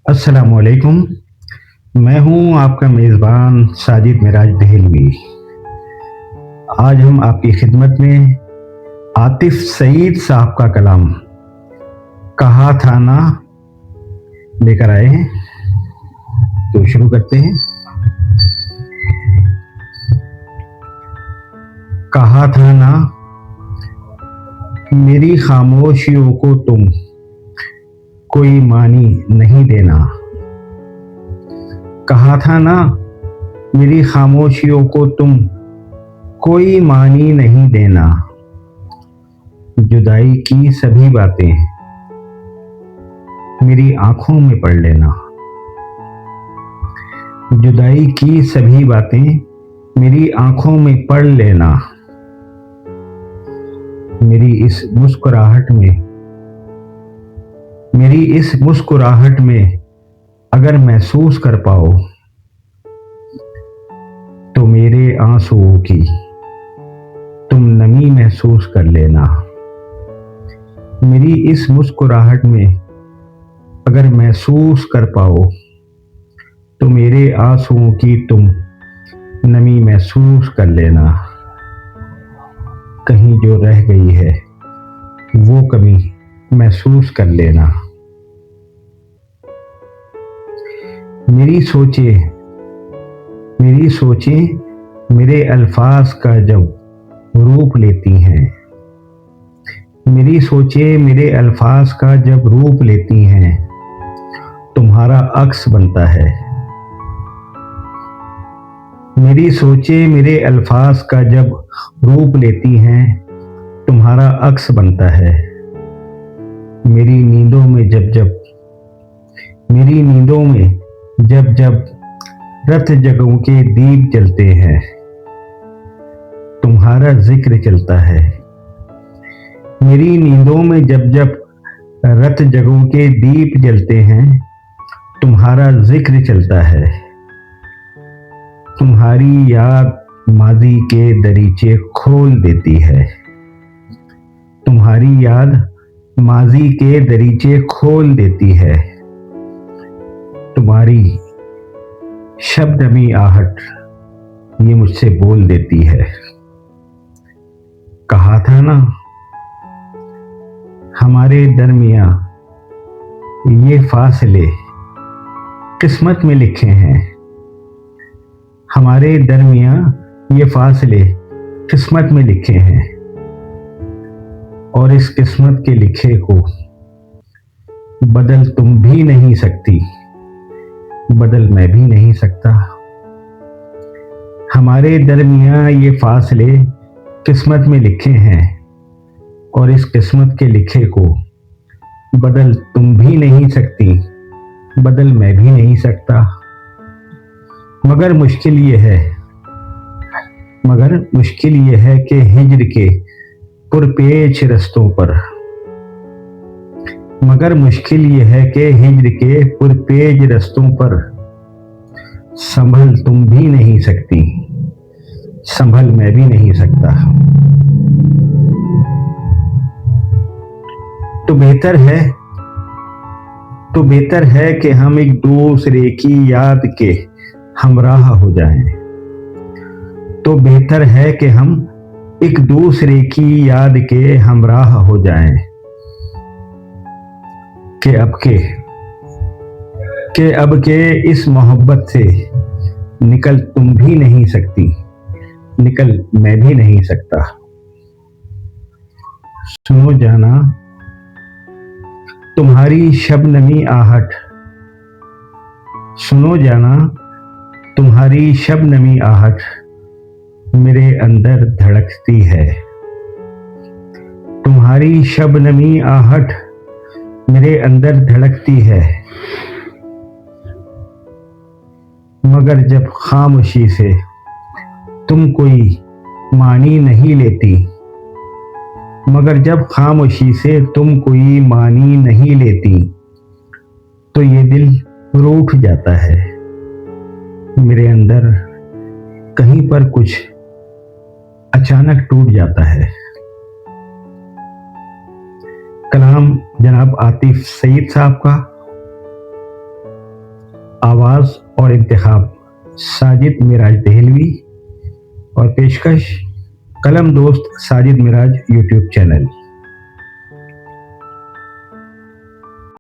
अस्सलामुअलैकुम। मैं हूं आपका मेज़बान साजिद मिराज दहलवी। आज हम आपकी खिदमत में आतिफ सईद साहब का कलाम कहा था ना लेकर आए हैं। तो शुरू करते हैं। कहा था ना मेरी खामोशियों को तुम कोई मानी नहीं देना। कहा था ना मेरी खामोशियों को तुम कोई मानी नहीं देना। जुदाई की सभी बातें मेरी आंखों में पढ़ लेना। जुदाई की सभी बातें मेरी आंखों में पढ़ लेना। मेरी इस मुस्कुराहट में अगर महसूस कर पाओ तो मेरे आंसुओं की तुम नमी महसूस कर लेना। मेरी इस मुस्कुराहट में अगर महसूस कर पाओ तो मेरे आंसुओं की तुम नमी महसूस कर लेना। कहीं जो रह गई है वो कमी महसूस कर लेना। मेरी सोचें मेरे अल्फाज का जब रूप लेती हैं। मेरी सोचें मेरे अल्फाज का जब रूप लेती हैं तुम्हारा अक्स बनता है। मेरी सोचें मेरे अल्फाज का जब रूप लेती हैं तुम्हारा अक्स बनता है। मेरी नींदों में जब रत जगों के दीप जलते हैं तुम्हारा जिक्र चलता है। मेरी नींदों में जब रत जगों के दीप जलते हैं तुम्हारा जिक्र चलता है। तुम्हारी याद माजी के दरीचे खोल देती है। तुम्हारी याद माजी के दरीचे खोल देती है। तुम्हारी शब्दमी आहट ये मुझसे बोल देती है। कहा था ना हमारे दरमियां ये फासले किस्मत में लिखे हैं। हमारे दरमियां ये फासले किस्मत में लिखे हैं और इस किस्मत के लिखे को बदल तुम भी नहीं सकती, बदल मैं भी नहीं सकता। हमारे दरमियां ये फासले किस्मत में लिखे हैं और इस किस्मत के लिखे को बदल तुम भी नहीं सकती, बदल मैं भी नहीं सकता। मगर मुश्किल ये है कि हिज्र के पुरपेच रस्तों पर संभल तुम भी नहीं सकती, संभल मैं भी नहीं सकता। तो बेहतर है कि हम एक दूसरे की याद के हमराह हो जाएं। तो बेहतर है कि हम एक दूसरे की याद के हमराह हो जाएं। कि अब के इस मोहब्बत से निकल तुम भी नहीं सकती, निकल मैं भी नहीं सकता। सुनो जाना तुम्हारी शबनमी आहट, सुनो जाना तुम्हारी शबनमी आहट मेरे अंदर धड़कती है। तुम्हारी शबनमी आहट मेरे अंदर धड़कती है। मगर जब खामोशी से तुम कोई मानी नहीं लेती, मगर जब खामोशी से तुम कोई मानी नहीं लेती तो ये दिल रूठ जाता है। मेरे अंदर कहीं पर कुछ अचानक टूट जाता है। कलाम जनाब आतिफ सईद साहब का। आवाज़ और इंतखाब साजिद मिराज दहलवी और पेशकश कलम दोस्त साजिद मिराज यूट्यूब चैनल।